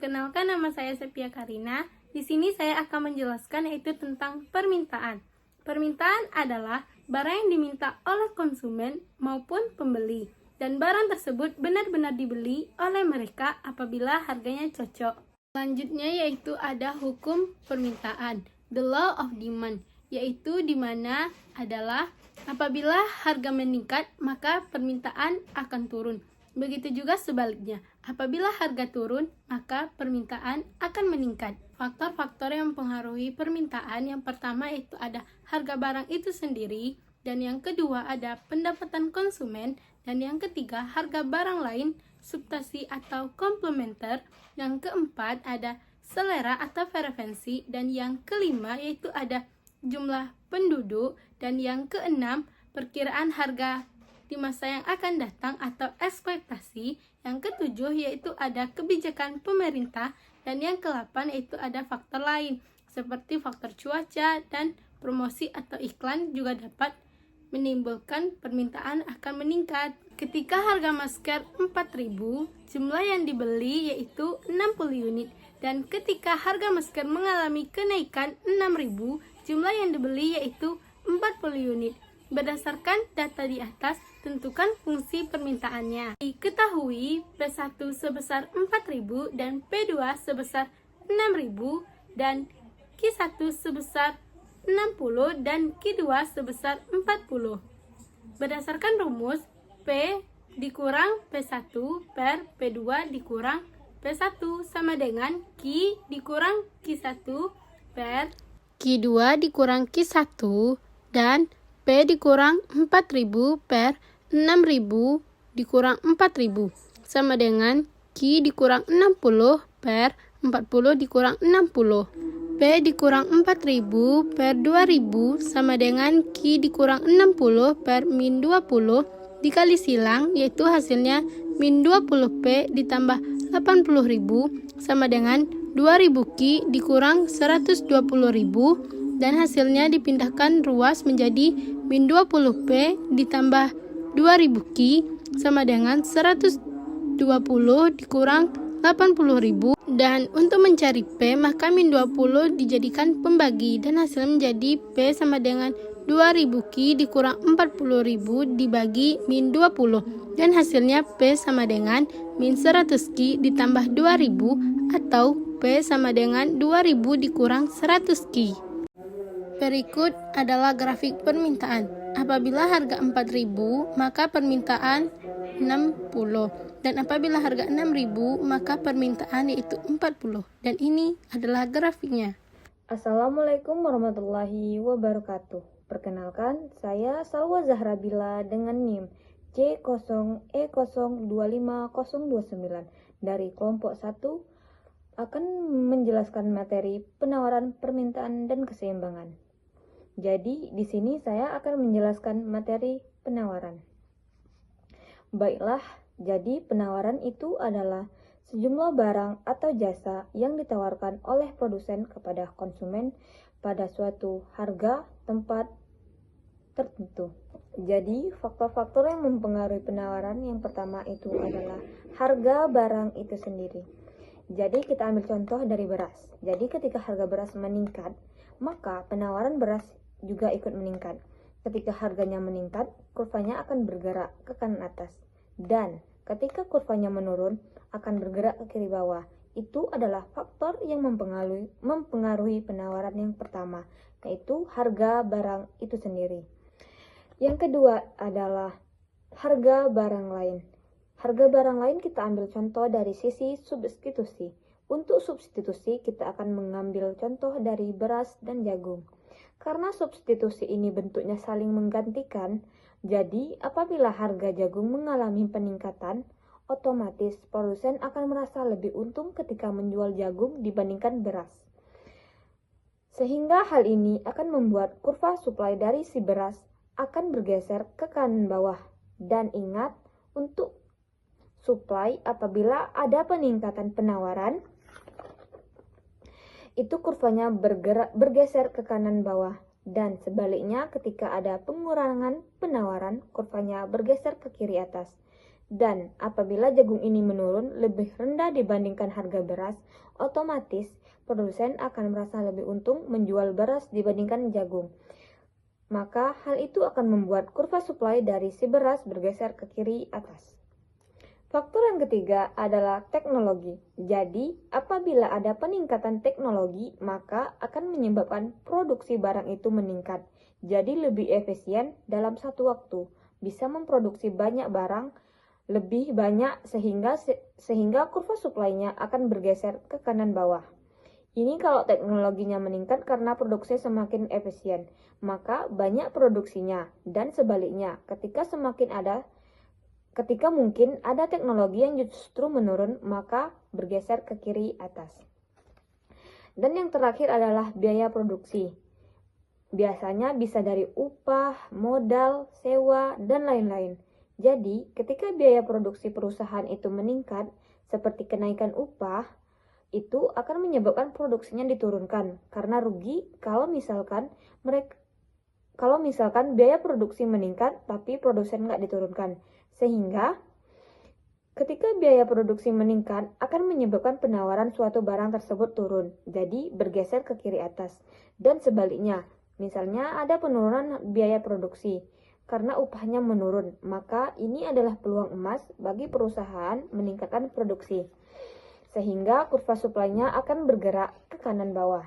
Perkenalkan, nama saya Sepia Karina. Di sini saya akan menjelaskan yaitu tentang permintaan. Permintaan adalah barang yang diminta oleh konsumen maupun pembeli, dan barang tersebut benar-benar dibeli oleh mereka apabila harganya cocok. Selanjutnya yaitu ada hukum permintaan, the law of demand, yaitu di mana adalah apabila harga meningkat maka permintaan akan turun. Begitu juga sebaliknya, apabila harga turun maka permintaan akan meningkat. Faktor-faktor yang mempengaruhi permintaan yang pertama itu ada harga barang itu sendiri, dan yang kedua ada pendapatan konsumen, dan yang ketiga harga barang lain, substansi atau komplementer, yang keempat ada selera atau preferensi, dan yang kelima yaitu ada jumlah penduduk, dan yang keenam perkiraan harga di masa yang akan datang atau ekspektasi. Yang ketujuh yaitu ada kebijakan pemerintah, dan yang ke-8 yaitu ada faktor lain seperti faktor cuaca dan promosi atau iklan juga dapat menimbulkan permintaan akan meningkat. Ketika harga masker 4.000, jumlah yang dibeli yaitu 60 unit, dan ketika harga masker mengalami kenaikan 6.000, jumlah yang dibeli yaitu 40 unit. Berdasarkan data di atas, tentukan fungsi permintaannya. Diketahui P1 sebesar 4.000 dan P2 sebesar 6.000 dan Q1 sebesar 60 dan Q2 sebesar 40. Berdasarkan rumus, P dikurang P1 per P2 dikurang P1 sama dengan Q dikurang Q1 per Q2 dikurang Q1 dan P dikurang 4.000 per 6.000 dikurang 4.000 sama dengan Q dikurang 60 per 40 dikurang 60. P dikurang 4.000 per 2.000 sama dengan Q dikurang 60 per min 20 dikali silang, yaitu hasilnya min 20P ditambah 80.000 sama dengan 2.000 Q dikurang 120.000, dan hasilnya dipindahkan ruas menjadi min 20P ditambah 2.000 Q sama dengan 120 dikurang 80.000, dan untuk mencari P maka min 20 dijadikan pembagi dan hasilnya menjadi P sama dengan 2.000 Q dikurang 40.000 dibagi min 20, dan hasilnya P sama dengan min 100 Q ditambah 2.000 atau P sama dengan 2.000 dikurang 100 Q. Berikut adalah grafik permintaan. Apabila harga 4.000 maka permintaan 60, dan apabila harga 6.000 maka permintaan yaitu 40, dan ini adalah grafiknya. Assalamualaikum warahmatullahi wabarakatuh. Perkenalkan, saya Salwa Zahrabila dengan NIM C0E025029 dari kelompok 1 akan menjelaskan materi penawaran, permintaan, dan keseimbangan. Jadi, di sini saya akan menjelaskan materi penawaran. Baiklah, jadi penawaran itu adalah sejumlah barang atau jasa yang ditawarkan oleh produsen kepada konsumen pada suatu harga tempat tertentu. Jadi, faktor-faktor yang mempengaruhi penawaran yang pertama itu adalah harga barang itu sendiri. Jadi, kita ambil contoh dari beras. Jadi, ketika harga beras meningkat, maka penawaran beras juga ikut meningkat. Ketika harganya meningkat, kurvanya akan bergerak ke kanan atas. Dan ketika kurvanya menurun, akan bergerak ke kiri bawah. Itu adalah faktor yang mempengaruhi penawaran yang pertama, yaitu harga barang itu sendiri. Yang kedua adalah harga barang lain. Harga barang lain kita ambil contoh dari sisi substitusi. Untuk substitusi kita akan mengambil contoh dari beras dan jagung. Karena substitusi ini bentuknya saling menggantikan, jadi apabila harga jagung mengalami peningkatan, otomatis produsen akan merasa lebih untung ketika menjual jagung dibandingkan beras. Sehingga hal ini akan membuat kurva suplai dari si beras akan bergeser ke kanan bawah. Dan ingat, untuk suplai apabila ada peningkatan penawaran, itu kurvanya bergeser ke kanan bawah, dan sebaliknya ketika ada pengurangan penawaran, kurvanya bergeser ke kiri atas. Dan apabila jagung ini menurun lebih rendah dibandingkan harga beras, otomatis produsen akan merasa lebih untung menjual beras dibandingkan jagung. Maka hal itu akan membuat kurva supply dari si beras bergeser ke kiri atas. Faktor yang ketiga adalah teknologi. Jadi, apabila ada peningkatan teknologi, maka akan menyebabkan produksi barang itu meningkat. Jadi lebih efisien dalam satu waktu, bisa memproduksi banyak barang lebih banyak sehingga kurva supply-nya akan bergeser ke kanan bawah. Ini kalau teknologinya meningkat karena produksi semakin efisien, maka banyak produksinya, dan sebaliknya, ketika mungkin ada teknologi yang justru menurun, maka bergeser ke kiri atas. Dan yang terakhir adalah biaya produksi. Biasanya bisa dari upah, modal, sewa, dan lain-lain. Jadi, ketika biaya produksi perusahaan itu meningkat, seperti kenaikan upah, itu akan menyebabkan produksinya diturunkan karena rugi kalau misalkan biaya produksi meningkat tapi produsen nggak diturunkan. Sehingga ketika biaya produksi meningkat akan menyebabkan penawaran suatu barang tersebut turun, jadi bergeser ke kiri atas. Dan sebaliknya, misalnya ada penurunan biaya produksi karena upahnya menurun, maka ini adalah peluang emas bagi perusahaan meningkatkan produksi, sehingga kurva supply-nya akan bergerak ke kanan bawah.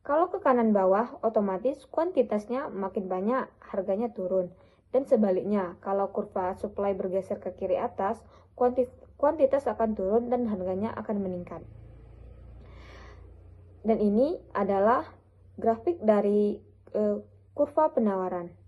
Kalau ke kanan bawah, otomatis kuantitasnya makin banyak, harganya turun. Dan sebaliknya, kalau kurva supply bergeser ke kiri atas, kuantitas akan turun dan harganya akan meningkat. Dan ini adalah grafik dari kurva penawaran.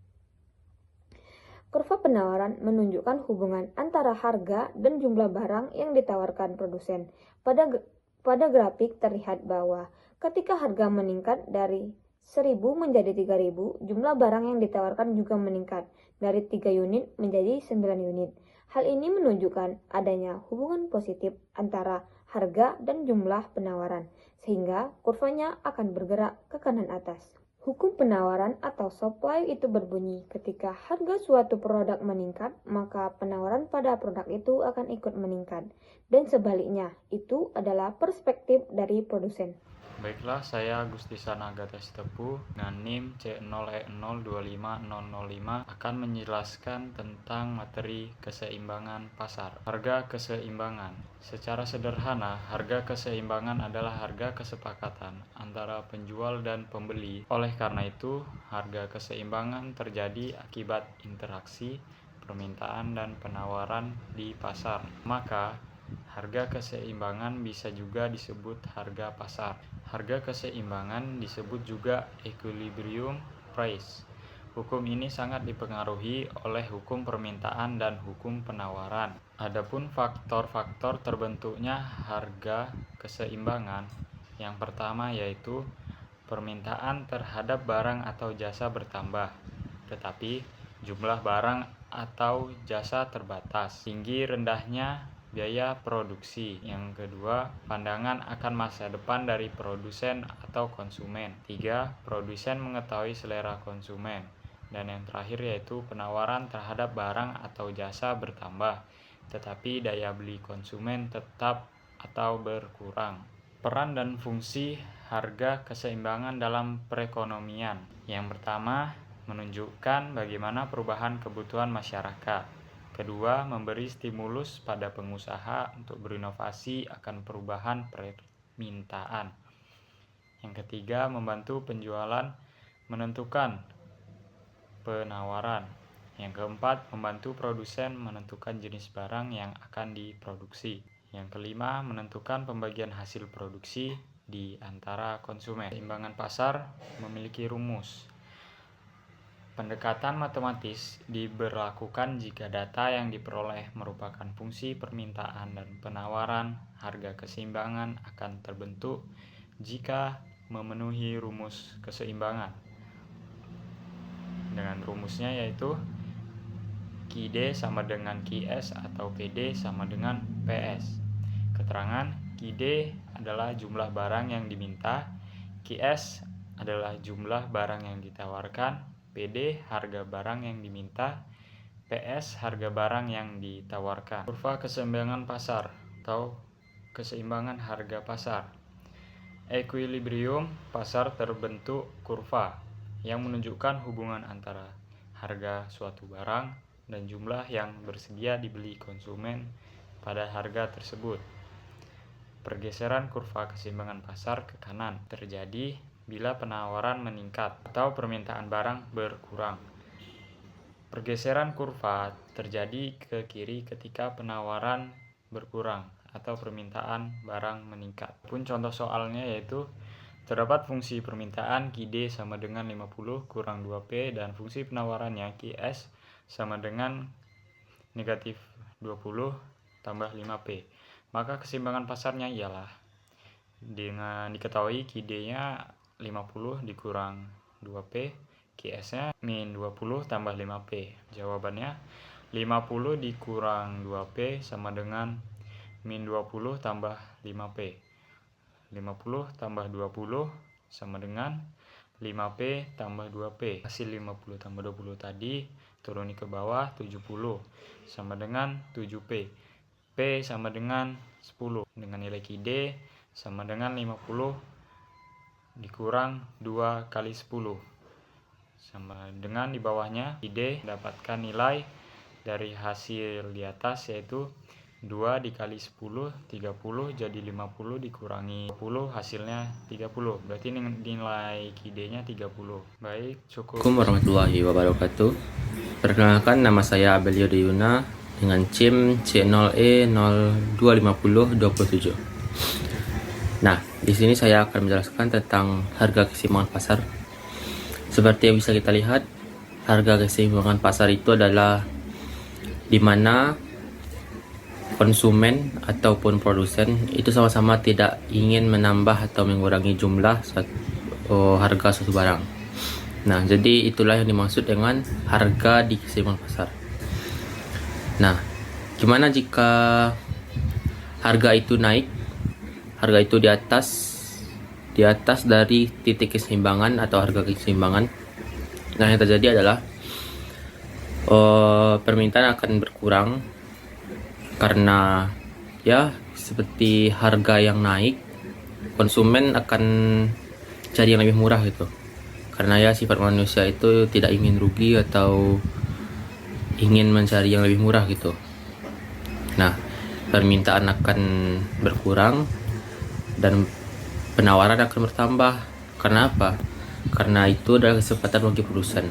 Kurva penawaran menunjukkan hubungan antara harga dan jumlah barang yang ditawarkan produsen. Pada grafik terlihat bahwa ketika harga meningkat dari 1.000 menjadi 3.000, jumlah barang yang ditawarkan juga meningkat dari 3 unit menjadi 9 unit. Hal ini menunjukkan adanya hubungan positif antara harga dan jumlah penawaran, sehingga kurvanya akan bergerak ke kanan atas. Hukum penawaran atau supply itu berbunyi ketika harga suatu produk meningkat, maka penawaran pada produk itu akan ikut meningkat. Dan sebaliknya, itu adalah perspektif dari produsen. Baiklah, saya Agustisan Agatha Sitepu dengan NIM C0E025005 akan menjelaskan tentang materi keseimbangan pasar. Harga keseimbangan. Secara sederhana, harga keseimbangan adalah harga kesepakatan antara penjual dan pembeli. Oleh karena itu, harga keseimbangan terjadi akibat interaksi permintaan dan penawaran di pasar. Maka, harga keseimbangan bisa juga disebut harga pasar. Harga keseimbangan disebut juga equilibrium price. Hukum ini sangat dipengaruhi oleh hukum permintaan dan hukum penawaran. Adapun faktor-faktor terbentuknya harga keseimbangan, yang pertama yaitu permintaan terhadap barang atau jasa bertambah, tetapi jumlah barang atau jasa terbatas. Tinggi rendahnya biaya produksi. Yang kedua, pandangan akan masa depan dari produsen atau konsumen. 3. Produsen mengetahui selera konsumen. Dan yang terakhir yaitu penawaran terhadap barang atau jasa bertambah, tetapi daya beli konsumen tetap atau berkurang. Peran dan fungsi harga keseimbangan dalam perekonomian. Yang pertama, menunjukkan bagaimana perubahan kebutuhan masyarakat. Kedua, memberi stimulus pada pengusaha untuk berinovasi akan perubahan permintaan. Yang ketiga, membantu penjualan menentukan penawaran. Yang keempat, membantu produsen menentukan jenis barang yang akan diproduksi. Yang kelima, menentukan pembagian hasil produksi di antara konsumen. Keseimbangan pasar memiliki rumus. Pendekatan matematis diberlakukan jika data yang diperoleh merupakan fungsi permintaan dan penawaran. Harga keseimbangan akan terbentuk jika memenuhi rumus keseimbangan. Dengan rumusnya yaitu QD sama dengan QS atau PD sama dengan PS. Keterangan QD adalah jumlah barang yang diminta, QS adalah jumlah barang yang ditawarkan, PD harga barang yang diminta, PS harga barang yang ditawarkan. Kurva keseimbangan pasar atau keseimbangan harga pasar. Equilibrium pasar terbentuk kurva yang menunjukkan hubungan antara harga suatu barang dan jumlah yang bersedia dibeli konsumen pada harga tersebut. Pergeseran kurva keseimbangan pasar ke kanan terjadi bila penawaran meningkat atau permintaan barang berkurang. Pergeseran kurva terjadi ke kiri ketika penawaran berkurang atau permintaan barang meningkat. Pun contoh soalnya yaitu terdapat fungsi permintaan QD sama dengan 50 kurang 2P dan fungsi penawarannya QS sama dengan negatif 20 tambah 5P. Maka keseimbangan pasarnya ialah dengan diketahui QD-nya 50 dikurang 2P, QS-nya min 20 tambah 5P. Jawabannya 50 dikurang 2P sama dengan min 20 tambah 5P. 50 tambah 20 sama dengan 5P tambah 2P. Hasil 50 tambah 20 tadi turuni ke bawah 70 sama dengan 7P. P sama dengan 10 dengan nilai QD sama dengan 50 dikurang 2 kali 10 sama dengan di bawahnya QD dapatkan nilai dari hasil di atas yaitu 2 dikali 10 30 jadi 50 dikurangi 20 hasilnya 30 berarti nilai QD nya 30. Baik, cukup. Assalamualaikum warahmatullahi wabarakatuh. Perkenalkan, nama saya Abelio Deyuna dengan CIM C0E025027. Nah, di sini saya akan menjelaskan tentang harga keseimbangan pasar. Seperti yang bisa kita lihat, harga keseimbangan pasar itu adalah di mana konsumen ataupun produsen itu sama-sama tidak ingin menambah atau mengurangi jumlah harga suatu barang. Nah, jadi itulah yang dimaksud dengan harga di keseimbangan pasar. Nah, gimana jika harga itu naik? Harga itu di atas dari titik keseimbangan atau harga keseimbangan. Nah, yang terjadi adalah permintaan akan berkurang karena ya seperti harga yang naik, konsumen akan cari yang lebih murah gitu. Karena ya sifat manusia itu tidak ingin rugi atau ingin mencari yang lebih murah gitu. Nah, permintaan akan berkurang dan penawaran akan bertambah. Karena apa? Karena itu adalah kesempatan bagi produsen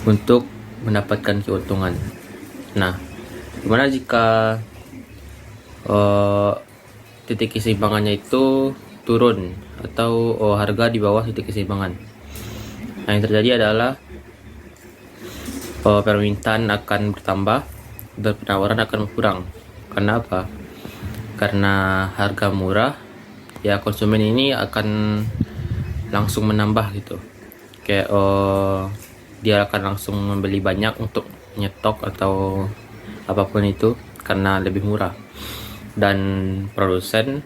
untuk mendapatkan keuntungan. Nah, gimana jika titik keseimbangannya itu turun atau harga di bawah titik keseimbangan? Nah, yang terjadi adalah permintaan akan bertambah dan penawaran akan berkurang. Karena apa? Karena harga murah, ya konsumen ini akan langsung menambah gitu. Kayak dia akan langsung membeli banyak untuk nyetok atau apapun itu karena lebih murah. Dan produsen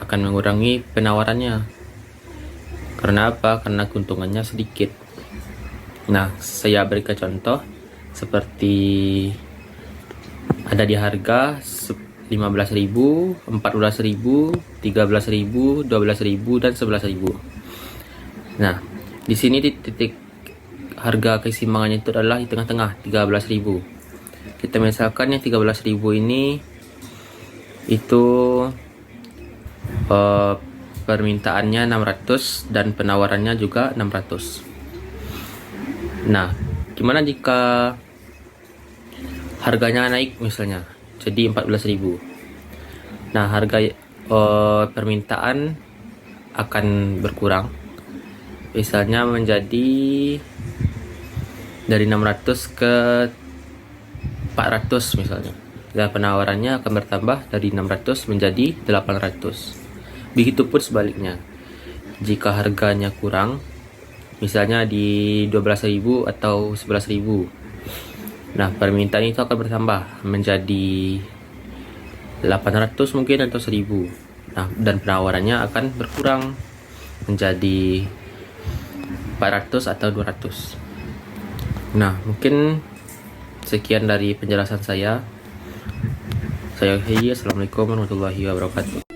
akan mengurangi penawarannya. Karena apa? Karena keuntungannya sedikit. Nah, saya berikan contoh seperti ada di harga 15.000, 14.000, 13.000, 12.000 dan 11.000. Nah, di sini titik harga keseimbangannya itu adalah di tengah-tengah 13.000. Kita misalkan yang 13.000 ini itu permintaannya 600 dan penawarannya juga 600. Nah, gimana jika harganya naik misalnya jadi 14.000? Nah, harga permintaan akan berkurang. Misalnya menjadi dari 600 ke 400 misalnya. Dan penawarannya akan bertambah dari 600 menjadi 800. Begitupun sebaliknya. Jika harganya kurang, misalnya di 12.000 atau 11.000. Nah, permintaan itu akan bertambah menjadi 800 mungkin atau 1.000. Nah, dan penawarannya akan berkurang menjadi 400 atau 200. Nah, mungkin Sekian dari penjelasan saya. Saya akhiri. Assalamualaikum warahmatullahi wabarakatuh.